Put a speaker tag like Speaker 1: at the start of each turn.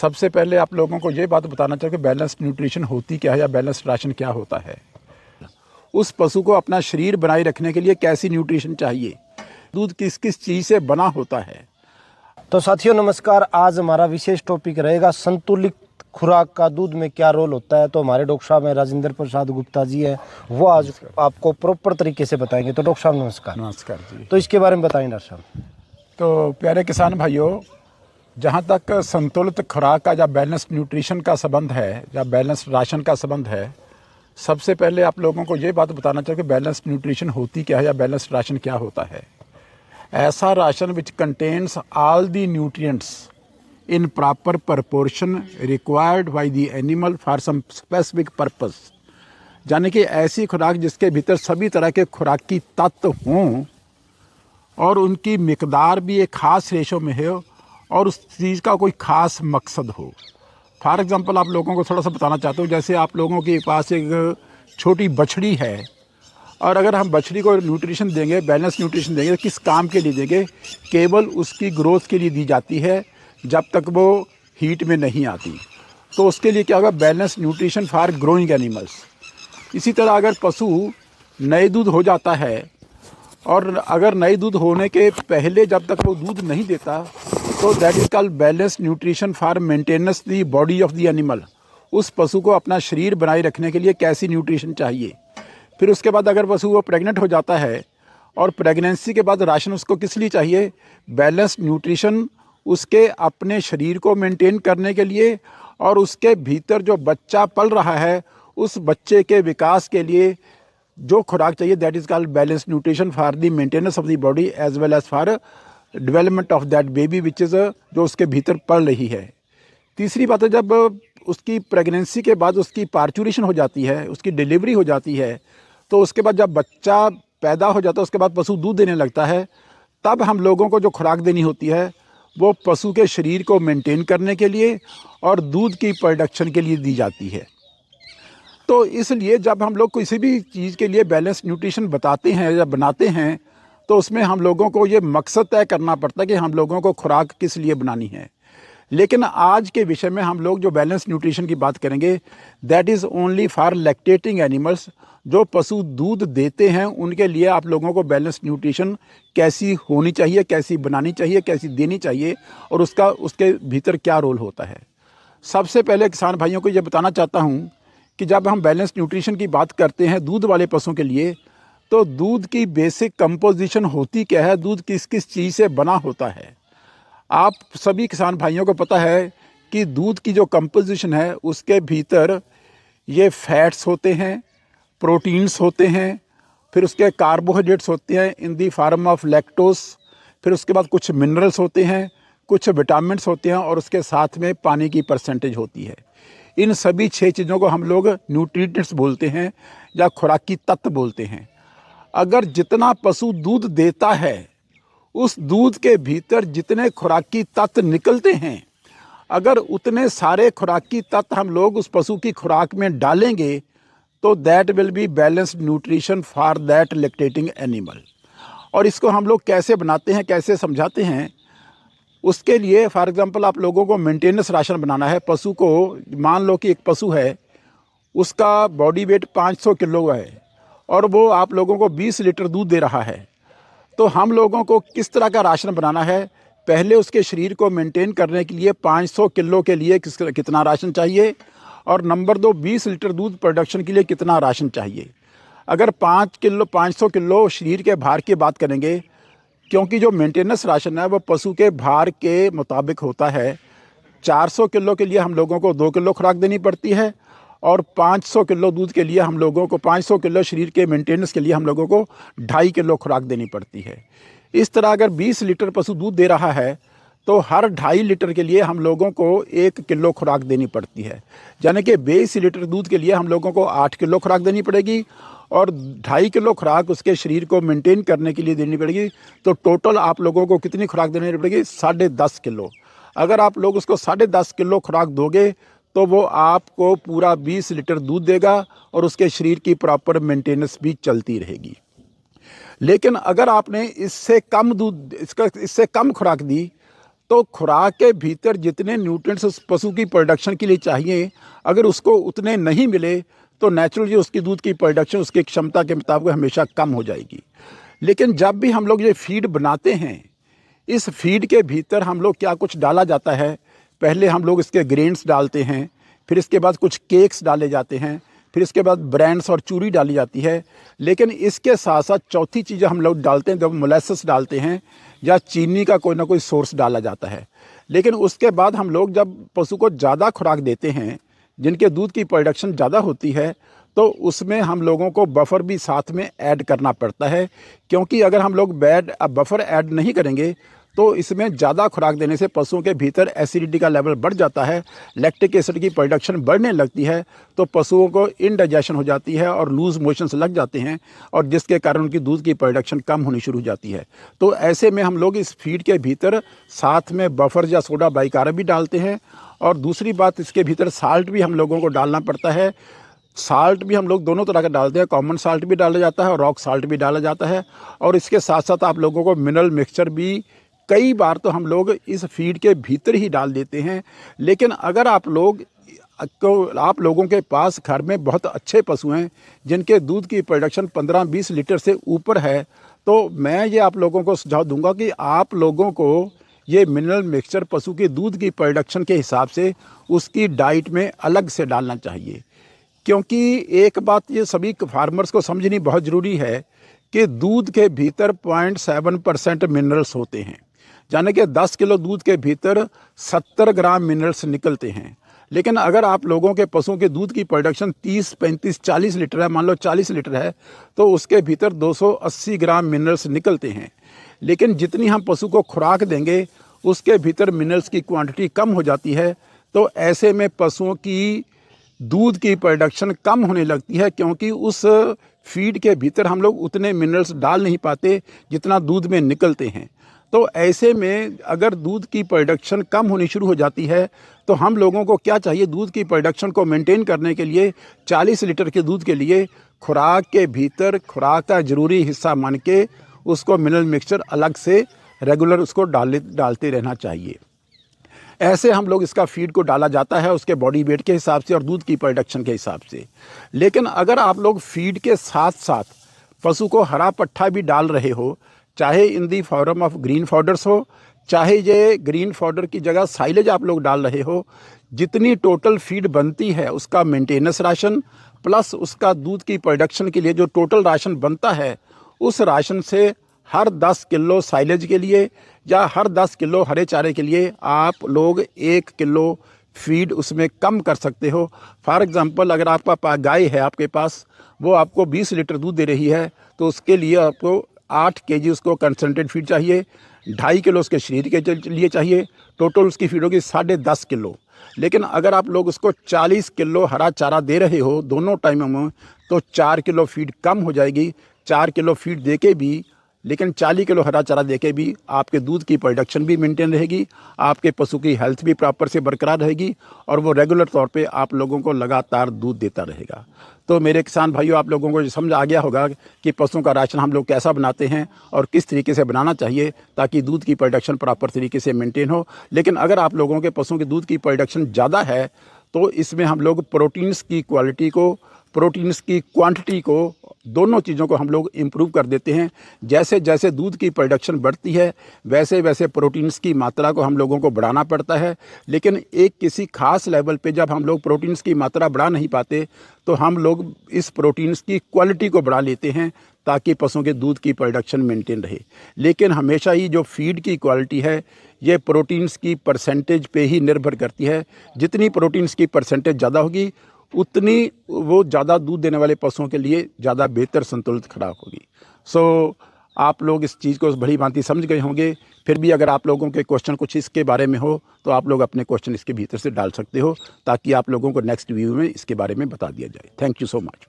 Speaker 1: सबसे पहले आप लोगों को ये बात बताना चाहिए कि बैलेंस्ड न्यूट्रिशन होती क्या है या बैलेंस्ड राशन क्या होता है। उस पशु को अपना शरीर बनाए रखने के लिए कैसी न्यूट्रिशन चाहिए, दूध किस किस चीज़ से बना होता है।
Speaker 2: तो साथियों नमस्कार, आज हमारा विशेष टॉपिक रहेगा संतुलित खुराक का दूध में क्या रोल होता है। तो हमारे डॉक्टर साहब हैं राजेंद्र प्रसाद गुप्ता जी है, वो आज आपको प्रॉपर तरीके से बताएंगे। तो डॉक्टर साहब नमस्कार।
Speaker 1: नमस्कार जी।
Speaker 2: तो इसके बारे में बताएं डॉक्टर साहब।
Speaker 1: तो प्यारे किसान भाइयों, जहाँ तक संतुलित खुराक का या बैलेंस्ड न्यूट्रिशन का संबंध है या बैलेंस्ड राशन का संबंध है, सबसे पहले आप लोगों को ये बात बताना चाहिए कि बैलेंस्ड न्यूट्रिशन होती क्या है या बैलेंस्ड राशन क्या होता है। ऐसा ration which contains all the nutrients in proper proportion required by the animal for some specific purpose, यानी कि ऐसी खुराक जिसके भीतर सभी तरह के खुराकी तत्व हों और उनकी मिकदार भी एक ख़ास रेशो में हो और उस चीज़ का कोई ख़ास मकसद हो। फॉर एग्ज़ाम्पल आप लोगों को थोड़ा सा बताना चाहता हूँ, जैसे आप लोगों के पास एक छोटी बछड़ी है और अगर हम बछड़ी को न्यूट्रिशन देंगे, बैलेंस न्यूट्रिशन देंगे, तो किस काम के लिए देंगे? केवल उसकी ग्रोथ के लिए दी जाती है जब तक वो हीट में नहीं आती। तो उसके लिए क्या होगा? Balance nutrition for growing animals. इसी तरह अगर पशु नए दूध हो जाता है और अगर नए दूध होने के पहले जब तक वो दूध नहीं देता, तो that is called balance nutrition for maintenance the body of the animal. उस पशु को अपना शरीर बनाए रखने के लिए कैसी न्यूट्रिशन चाहिए। फिर उसके बाद अगर पशु वो प्रेग्नेंट हो जाता है और प्रेगनेंसी के बाद राशन उसको किस लिए चाहिए? बैलेंस न्यूट्रिशन उसके अपने शरीर को मेंटेन करने के लिए और उसके भीतर जो बच्चा पल रहा है उस बच्चे के विकास के लिए जो खुराक चाहिए, that is called balance nutrition for the maintenance of the body as well as for development of that baby which is जो उसके भीतर पल रही है। तीसरी बात है, जब उसकी प्रेगनेंसी के बाद उसकी पार्चुरेशन हो जाती है, उसकी डिलीवरी हो जाती है, तो उसके बाद जब बच्चा पैदा हो जाता है उसके बाद पशु दूध देने लगता है, तब हम लोगों को जो खुराक देनी होती है वो पशु के शरीर को मेंटेन करने के लिए और दूध की प्रोडक्शन के लिए दी जाती है। तो इसलिए जब हम लोग किसी भी चीज़ के लिए बैलेंस न्यूट्रिशन बताते हैं या बनाते हैं, तो उसमें हम लोगों को ये मकसद तय करना पड़ता है कि हम लोगों को खुराक किस लिए बनानी है। लेकिन आज के विषय में हम लोग जो बैलेंस न्यूट्रिशन की बात करेंगे, that is only for lactating animals. जो पशु दूध देते हैं उनके लिए आप लोगों को बैलेंस न्यूट्रिशन कैसी होनी चाहिए, कैसी बनानी चाहिए, कैसी देनी चाहिए और उसके भीतर क्या रोल होता है। सबसे पहले किसान भाइयों को ये बताना चाहता हूँ कि जब हम बैलेंस न्यूट्रिशन की बात करते हैं दूध वाले पशुओं के लिए, तो दूध की बेसिक कंपोजिशन होती क्या है, दूध किस किस चीज़ से बना होता है। आप सभी किसान भाइयों को पता है कि दूध की जो कंपोजिशन है उसके भीतर ये फैट्स होते हैं, प्रोटीन्स होते हैं, फिर उसके कार्बोहाइड्रेट्स होते हैं इन दी फॉर्म ऑफ लैक्टोस, फिर उसके बाद कुछ मिनरल्स होते हैं, कुछ विटामिन्स होते हैं और उसके साथ में पानी की परसेंटेज होती है। इन सभी 6 चीज़ों को हम लोग न्यूट्रिएंट्स बोलते हैं या खुराकी तत्व बोलते हैं। अगर जितना पशु दूध देता है उस दूध के भीतर जितने खुराकी तत्व निकलते हैं, अगर उतने सारे खुराकी तत्व हम लोग उस पशु की खुराक में डालेंगे, तो that will be balanced nutrition for that lactating animal. और इसको हम लोग कैसे बनाते हैं, कैसे समझाते हैं, उसके लिए फॉर एग्ज़ाम्पल आप लोगों को मेंटेनेंस राशन बनाना है। पशु को, मान लो कि एक पशु है, उसका बॉडी वेट 500 किलो है और वो आप लोगों को 20 लीटर दूध दे रहा है। तो हम लोगों को किस तरह का राशन बनाना है? पहले उसके शरीर को मेंटेन करने के लिए 500 किलो के लिए कितना राशन चाहिए और नंबर 2 20 लीटर दूध प्रोडक्शन के लिए कितना राशन चाहिए। अगर 500 किलो शरीर के भार की बात करेंगे, क्योंकि जो मेंटेनेंस राशन है वो पशु के भार के मुताबिक होता है। 400 किलो के लिए हम लोगों को 2 किलो खुराक देनी पड़ती है और 500 किलो दूध के लिए हम लोगों को 500 किलो शरीर के मेंटेनेंस के लिए हम लोगों को 2.5 किलो खुराक देनी पड़ती है। इस तरह अगर 20 लीटर पशु दूध दे रहा है तो हर 2.5 लीटर के लिए हम लोगों को 1 किलो खुराक देनी पड़ती है। यानी कि 20 लीटर दूध के लिए हम लोगों को 8 किलो खुराक देनी पड़ेगी और 2.5 किलो खुराक उसके शरीर को मेंटेन करने के लिए देनी पड़ेगी। तो टोटल आप लोगों को कितनी खुराक देनी पड़ेगी? 10.5 किलो। अगर आप लोग उसको 10.5 किलो खुराक दोगे तो वो आपको पूरा 20 लीटर दूध देगा और उसके शरीर की प्रॉपर मेंटेनेंस भी चलती रहेगी। लेकिन अगर आपने इससे कम खुराक दी तो खुराक के भीतर जितने न्यूट्रिएंट्स उस पशु की प्रोडक्शन के लिए चाहिए, अगर उसको उतने नहीं मिले तो नेचुरली उसकी दूध की प्रोडक्शन उसकी क्षमता के मुताबिक हमेशा कम हो जाएगी। लेकिन जब भी हम लोग ये फीड बनाते हैं, इस फीड के भीतर हम लोग क्या कुछ डाला जाता है, पहले हम लोग इसके ग्रेन्स डालते हैं, फिर इसके बाद कुछ केक्स डाले जाते हैं, फिर इसके बाद ब्रांड्स और चूरी डाली जाती है। लेकिन इसके साथ साथ चौथी चीज़ हम लोग डालते हैं, जब मोलेसेस डालते हैं या चीनी का कोई ना कोई सोर्स डाला जाता है। लेकिन उसके बाद हम लोग जब पशु को ज़्यादा खुराक देते हैं, जिनके दूध की प्रोडक्शन ज़्यादा होती है, तो उसमें हम लोगों को बफर भी साथ में ऐड करना पड़ता है। क्योंकि अगर हम लोग बफर ऐड नहीं करेंगे तो इसमें ज़्यादा खुराक देने से पशुओं के भीतर एसिडिटी का लेवल बढ़ जाता है, लैक्टिक एसिड की प्रोडक्शन बढ़ने लगती है, तो पशुओं को इनडाइजेशन हो जाती है और लूज मोशंस लग जाते हैं, और जिसके कारण उनकी दूध की प्रोडक्शन कम होनी शुरू हो जाती है। तो ऐसे में हम लोग इस फीड के भीतर साथ में बफर या सोडा बाइकार्ब भी डालते हैं। और दूसरी बात, इसके भीतर साल्ट भी हम लोगों को डालना पड़ता है। साल्ट भी हम लोग दोनों तरह का डालते हैं, कॉमन साल्ट भी डाला जाता है और रॉक साल्ट भी डाला जाता है। और इसके साथ साथ आप लोगों को मिनरल मिक्सचर भी कई बार तो हम लोग इस फीड के भीतर ही डाल देते हैं। लेकिन अगर आप लोगों के पास घर में बहुत अच्छे पशु हैं जिनके दूध की प्रोडक्शन 15-20 लीटर से ऊपर है, तो मैं ये आप लोगों को सुझाव दूंगा कि आप लोगों को ये मिनरल मिक्सचर पशु की दूध की प्रोडक्शन के हिसाब से उसकी डाइट में अलग से डालना चाहिए। क्योंकि एक बात ये सभी फार्मर्स को समझनी बहुत ज़रूरी है कि दूध के भीतर 0.7% मिनरल्स होते हैं, यानी कि 10 किलो दूध के भीतर 70 ग्राम मिनरल्स निकलते हैं। लेकिन अगर आप लोगों के पशुओं के दूध की प्रोडक्शन 30, 35, 40 लीटर है, मान लो 40 लीटर है, तो उसके भीतर 280 ग्राम मिनरल्स निकलते हैं। लेकिन जितनी हम पशु को खुराक देंगे उसके भीतर मिनरल्स की क्वांटिटी कम हो जाती है। तो ऐसे में पशुओं की दूध की प्रोडक्शन कम होने लगती है, क्योंकि उस फीड के भीतर हम लोग उतने मिनरल्स डाल नहीं पाते जितना दूध में निकलते हैं। तो ऐसे में अगर दूध की प्रोडक्शन कम होनी शुरू हो जाती है तो हम लोगों को क्या चाहिए, दूध की प्रोडक्शन को मेंटेन करने के लिए 40 लीटर के दूध के लिए खुराक के भीतर खुराक का ज़रूरी हिस्सा मान के उसको मिनरल मिक्सचर अलग से रेगुलर उसको डालते रहना चाहिए। ऐसे हम लोग इसका फीड को डाला जाता है उसके बॉडी वेट के हिसाब से और दूध की प्रोडक्शन के हिसाब से। लेकिन अगर आप लोग फीड के साथ साथ पशु को हरा पट्ठा भी डाल रहे हो, चाहे in the form of green powders हो, चाहे ये ग्रीन पाउडर की जगह साइलेज आप लोग डाल रहे हो, जितनी टोटल फीड बनती है उसका मेंटेनेंस राशन प्लस उसका दूध की प्रोडक्शन के लिए जो टोटल राशन बनता है, उस राशन से हर 10 किलो साइलेज के लिए या हर 10 किलो हरे चारे के लिए आप लोग 1 किलो फीड उसमें कम कर सकते हो। फॉर एग्ज़ाम्पल, अगर आपका गाय है आपके पास, वो आपको 20 लीटर दूध दे रही है, तो उसके लिए आपको 8 केजी उसको कंसनट्रेट फीड चाहिए, 2.5 किलो उसके शरीर के लिए चाहिए, टोटल उसकी फीड होगी 10.5 किलो। लेकिन अगर आप लोग उसको 40 किलो हरा चारा दे रहे हो दोनों टाइमों में, तो 4 किलो फीड कम हो जाएगी। 4 किलो फीड दे के भी, लेकिन 40 किलो हरा चारा देके भी आपके दूध की प्रोडक्शन भी मेंटेन रहेगी, आपके पशु की हेल्थ भी प्रॉपर से बरकरार रहेगी और वो रेगुलर तौर पे आप लोगों को लगातार दूध देता रहेगा। तो मेरे किसान भाइयों, आप लोगों को समझ आ गया होगा कि पशुओं का राशन हम लोग कैसा बनाते हैं और किस तरीके से बनाना चाहिए ताकि दूध की प्रोडक्शन प्रॉपर तरीके से मेंटेन हो। लेकिन अगर आप लोगों के पशुओं की दूध की प्रोडक्शन ज़्यादा है तो इसमें हम लोग प्रोटीन्स की क्वालिटी को, प्रोटीन्स की क्वांटिटी को, दोनों चीज़ों को हम लोग इम्प्रूव कर देते हैं। जैसे जैसे दूध की प्रोडक्शन बढ़ती है वैसे वैसे प्रोटीन्स की मात्रा को हम लोगों को बढ़ाना पड़ता है। लेकिन एक किसी खास लेवल पे जब हम लोग प्रोटीन्स की मात्रा बढ़ा नहीं पाते तो हम लोग इस प्रोटीन्स की क्वालिटी को बढ़ा लेते हैं ताकि पशुओं के दूध की प्रोडक्शन मेंटेन रहे। लेकिन हमेशा ही जो फीड की क्वालिटी है ये प्रोटीन्स की परसेंटेज पे ही निर्भर करती है। जितनी प्रोटीन्स की परसेंटेज ज़्यादा होगी उतनी वो ज़्यादा दूध देने वाले पशुओं के लिए ज़्यादा बेहतर संतुलित खुराक होगी। सो आप लोग इस चीज़ को बड़ी भांति समझ गए होंगे। फिर भी अगर आप लोगों के क्वेश्चन कुछ इसके बारे में हो तो आप लोग अपने क्वेश्चन इसके भीतर से डाल सकते हो ताकि आप लोगों को नेक्स्ट वीडियो में इसके बारे में बता दिया जाए। Thank you so much.